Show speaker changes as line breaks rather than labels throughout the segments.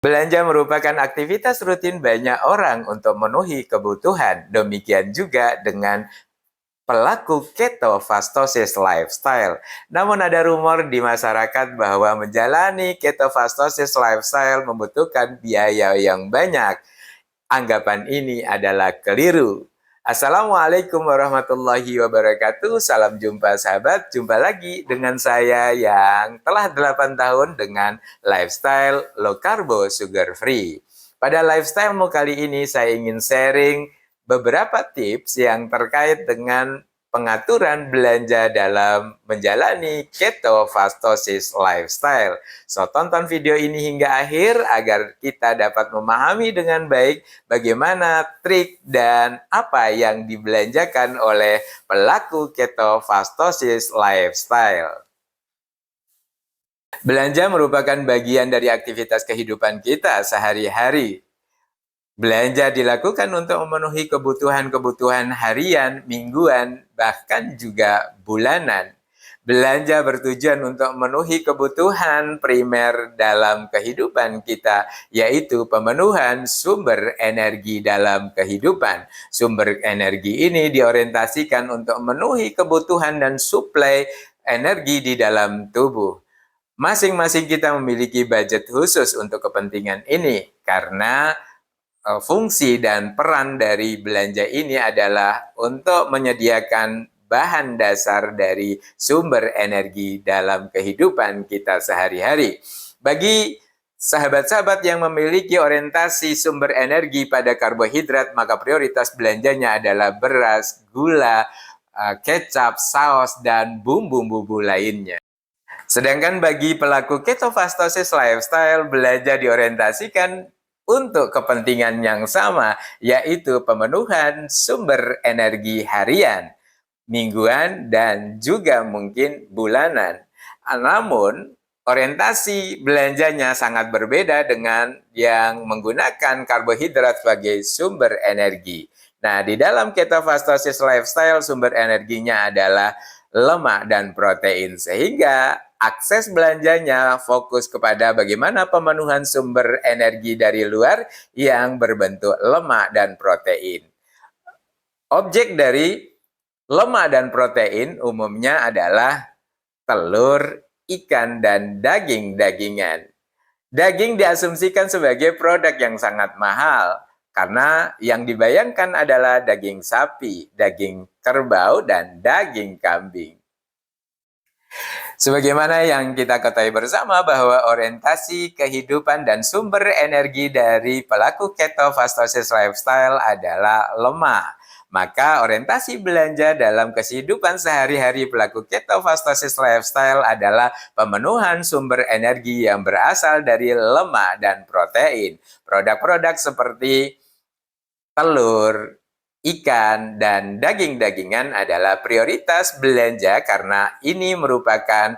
Belanja merupakan aktivitas rutin banyak orang untuk memenuhi kebutuhan. Demikian juga dengan pelaku ketofastosis lifestyle. Namun ada rumor di masyarakat bahwa menjalani ketofastosis lifestyle membutuhkan biaya yang banyak. Anggapan ini adalah keliru. Assalamualaikum warahmatullahi wabarakatuh. Salam jumpa sahabat. Jumpa lagi dengan saya yang telah 8 tahun dengan lifestyle low carbo sugar free. Pada lifestylemu kali ini saya ingin sharing beberapa tips yang terkait dengan pengaturan belanja dalam menjalani ketofastosis lifestyle. So, tonton video ini hingga akhir agar kita dapat memahami dengan baik bagaimana trik dan apa yang dibelanjakan oleh pelaku ketofastosis lifestyle. Belanja merupakan bagian dari aktivitas kehidupan kita sehari-hari. Belanja dilakukan untuk memenuhi kebutuhan-kebutuhan harian, mingguan, bahkan juga bulanan. Belanja bertujuan untuk memenuhi kebutuhan primer dalam kehidupan kita, yaitu pemenuhan sumber energi dalam kehidupan. Sumber energi ini diorientasikan untuk memenuhi kebutuhan dan suplai energi di dalam tubuh. Masing-masing kita memiliki budget khusus untuk kepentingan ini, karena fungsi dan peran dari belanja ini adalah untuk menyediakan bahan dasar dari sumber energi dalam kehidupan kita sehari-hari. Bagi sahabat-sahabat yang memiliki orientasi sumber energi pada karbohidrat, maka prioritas belanjanya adalah beras, gula, kecap, saus, dan bumbu-bumbu lainnya. Sedangkan bagi pelaku ketofastosis lifestyle, belanja diorientasikan untuk kepentingan yang sama, yaitu pemenuhan sumber energi harian, mingguan, dan juga mungkin bulanan. Namun, orientasi belanjanya sangat berbeda dengan yang menggunakan karbohidrat sebagai sumber energi. Nah, di dalam ketofastosis lifestyle, sumber energinya adalah lemak dan protein, sehingga akses belanjanya fokus kepada bagaimana pemenuhan sumber energi dari luar yang berbentuk lemak dan protein. Objek dari lemak dan protein umumnya adalah telur, ikan, dan daging-dagingan. Daging diasumsikan sebagai produk yang sangat mahal karena yang dibayangkan adalah daging sapi, daging kerbau, dan daging kambing. Sebagaimana yang kita ketahui bersama bahwa orientasi kehidupan dan sumber energi dari pelaku ketofastosis lifestyle adalah lemak. Maka orientasi belanja dalam kehidupan sehari-hari pelaku ketofastosis lifestyle adalah pemenuhan sumber energi yang berasal dari lemak dan protein. Produk-produk seperti telur, ikan, dan daging-dagingan adalah prioritas belanja karena ini merupakan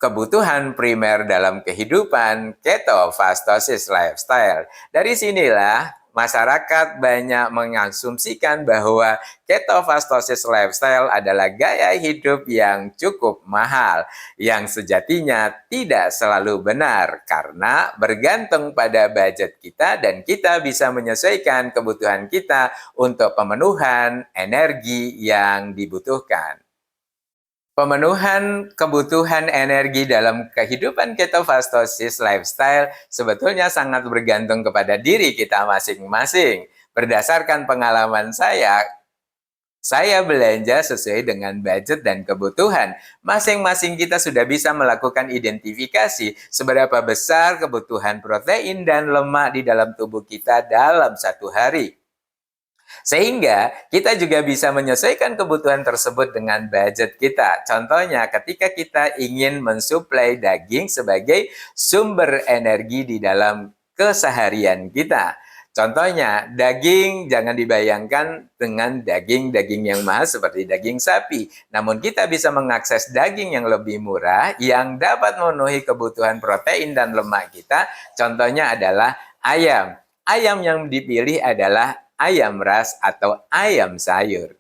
kebutuhan primer dalam kehidupan ketofastosis lifestyle. Dari sinilah masyarakat banyak mengasumsikan bahwa ketofastosis lifestyle adalah gaya hidup yang cukup mahal, yang sejatinya tidak selalu benar karena bergantung pada budget kita dan kita bisa menyesuaikan kebutuhan kita untuk pemenuhan energi yang dibutuhkan. Pemenuhan kebutuhan energi dalam kehidupan ketofastosis lifestyle sebetulnya sangat bergantung kepada diri kita masing-masing. Berdasarkan pengalaman saya belanja sesuai dengan budget dan kebutuhan. Masing-masing kita sudah bisa melakukan identifikasi seberapa besar kebutuhan protein dan lemak di dalam tubuh kita dalam satu hari. Sehingga kita juga bisa menyesuaikan kebutuhan tersebut dengan budget kita. Contohnya ketika kita ingin mensuplai daging sebagai sumber energi di dalam keseharian kita. Contohnya, daging jangan dibayangkan dengan daging-daging yang mahal seperti daging sapi. Namun kita bisa mengakses daging yang lebih murah yang dapat memenuhi kebutuhan protein dan lemak kita. Contohnya adalah ayam. Ayam yang dipilih adalah ayam ras atau ayam sayur.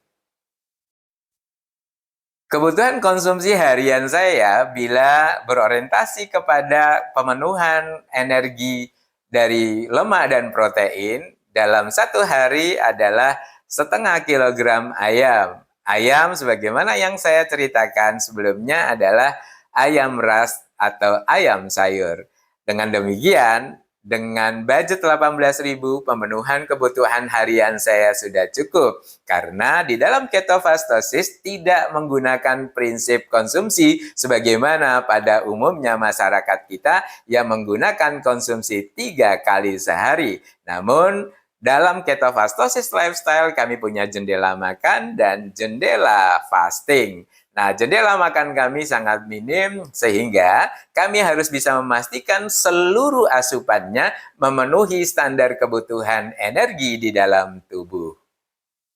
Kebutuhan konsumsi harian saya bila berorientasi kepada pemenuhan energi dari lemak dan protein dalam satu hari adalah setengah kilogram ayam. Ayam sebagaimana yang saya ceritakan sebelumnya adalah ayam ras atau ayam sayur. Dengan demikian, dengan budget 18.000 pemenuhan kebutuhan harian saya sudah cukup. Karena di dalam ketofastosis tidak menggunakan prinsip konsumsi sebagaimana pada umumnya masyarakat kita yang menggunakan konsumsi 3 kali sehari. Namun dalam ketofastosis lifestyle kami punya jendela makan dan jendela fasting. Nah, jendela makan kami sangat minim sehingga kami harus bisa memastikan seluruh asupannya memenuhi standar kebutuhan energi di dalam tubuh.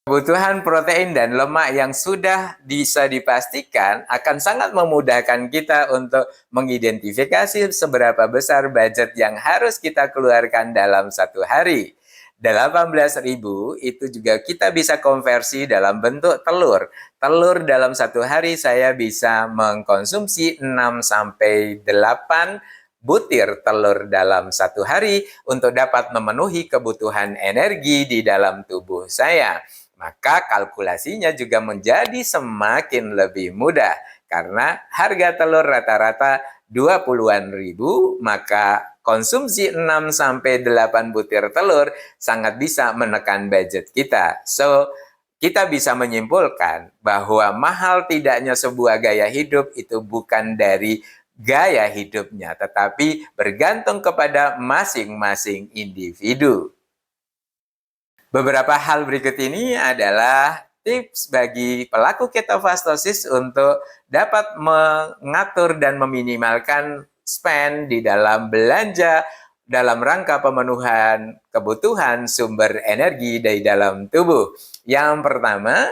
Kebutuhan protein dan lemak yang sudah bisa dipastikan akan sangat memudahkan kita untuk mengidentifikasi seberapa besar budget yang harus kita keluarkan dalam satu hari. 18.000 itu juga kita bisa konversi dalam bentuk telur. Telur dalam satu hari saya bisa mengkonsumsi 6-8 butir telur dalam satu hari untuk dapat memenuhi kebutuhan energi di dalam tubuh saya. Maka kalkulasinya juga menjadi semakin lebih mudah. Karena harga telur rata-rata 20-an ribu, maka konsumsi 6-8 butir telur sangat bisa menekan budget kita. So, kita bisa menyimpulkan bahwa mahal tidaknya sebuah gaya hidup itu bukan dari gaya hidupnya, tetapi bergantung kepada masing-masing individu. Beberapa hal berikut ini adalah tips bagi pelaku ketofastosis untuk dapat mengatur dan meminimalkan spend di dalam belanja dalam rangka pemenuhan kebutuhan sumber energi dari dalam tubuh. Yang pertama,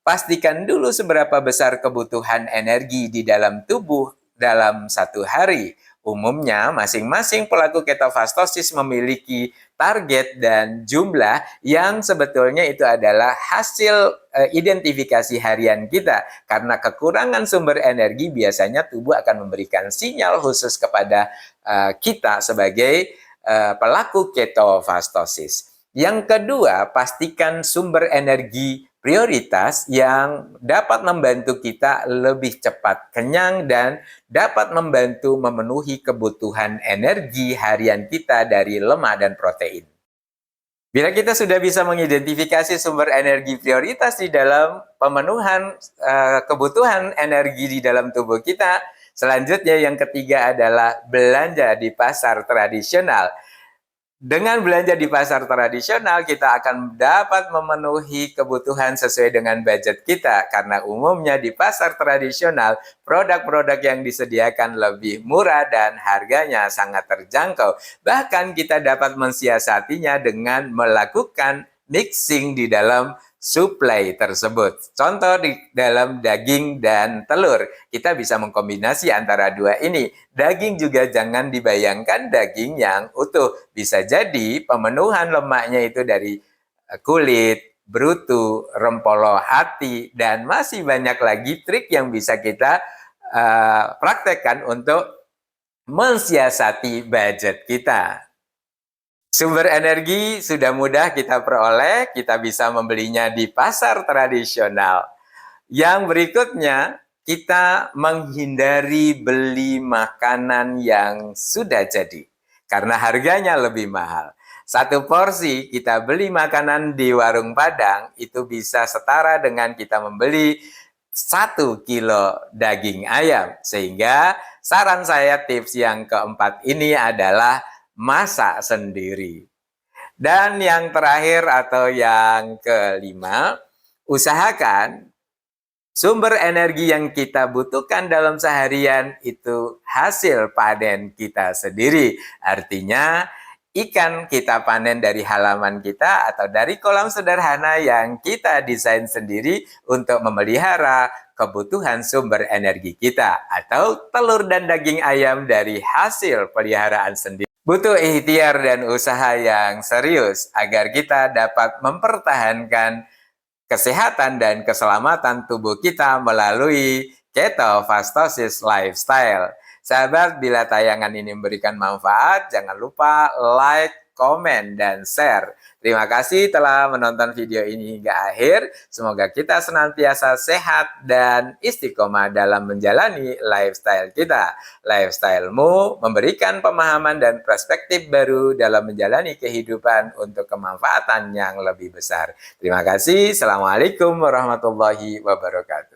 pastikan dulu seberapa besar kebutuhan energi di dalam tubuh dalam satu hari. Umumnya, masing-masing pelaku ketofastosis memiliki target dan jumlah yang sebetulnya itu adalah hasil identifikasi harian kita. Karena kekurangan sumber energi biasanya tubuh akan memberikan sinyal khusus kepada kita sebagai pelaku ketofastosis. Yang kedua, pastikan sumber energi prioritas yang dapat membantu kita lebih cepat kenyang dan dapat membantu memenuhi kebutuhan energi harian kita dari lemak dan protein. Bila kita sudah bisa mengidentifikasi sumber energi prioritas di dalam pemenuhan kebutuhan energi di dalam tubuh kita, selanjutnya yang ketiga adalah belanja di pasar tradisional. Dengan belanja di pasar tradisional, kita akan dapat memenuhi kebutuhan sesuai dengan budget kita. Karena umumnya di pasar tradisional, produk-produk yang disediakan lebih murah dan harganya sangat terjangkau. Bahkan kita dapat mensiasatinya dengan melakukan mixing di dalam supply tersebut. Contoh di dalam daging dan telur, kita bisa mengkombinasi antara dua ini. Daging juga jangan dibayangkan daging yang utuh. Bisa jadi pemenuhan lemaknya itu dari kulit, brutu, rempolo hati, dan masih banyak lagi trik yang bisa kita praktekkan untuk mensiasati budget kita. Sumber energi sudah mudah kita peroleh, kita bisa membelinya di pasar tradisional. Yang berikutnya, kita menghindari beli makanan yang sudah jadi, karena harganya lebih mahal. Satu porsi kita beli makanan di warung Padang, itu bisa setara dengan kita membeli 1 kilo daging ayam. Sehingga saran saya tips yang keempat ini adalah masak sendiri. Dan yang terakhir atau yang kelima, usahakan sumber energi yang kita butuhkan dalam seharian itu hasil panen kita sendiri. Artinya ikan kita panen dari halaman kita atau dari kolam sederhana yang kita desain sendiri untuk memelihara kebutuhan sumber energi kita. Atau telur dan daging ayam dari hasil peliharaan sendiri. Butuh ikhtiar dan usaha yang serius agar kita dapat mempertahankan kesehatan dan keselamatan tubuh kita melalui ketofastosis lifestyle. Sahabat, bila tayangan ini memberikan manfaat, jangan lupa like, komen, dan share. Terima kasih telah menonton video ini hingga akhir. Semoga kita senantiasa sehat dan istiqomah dalam menjalani lifestyle kita. Lifestylemu memberikan pemahaman dan perspektif baru dalam menjalani kehidupan untuk kemanfaatan yang lebih besar. Terima kasih. Assalamualaikum warahmatullahi wabarakatuh.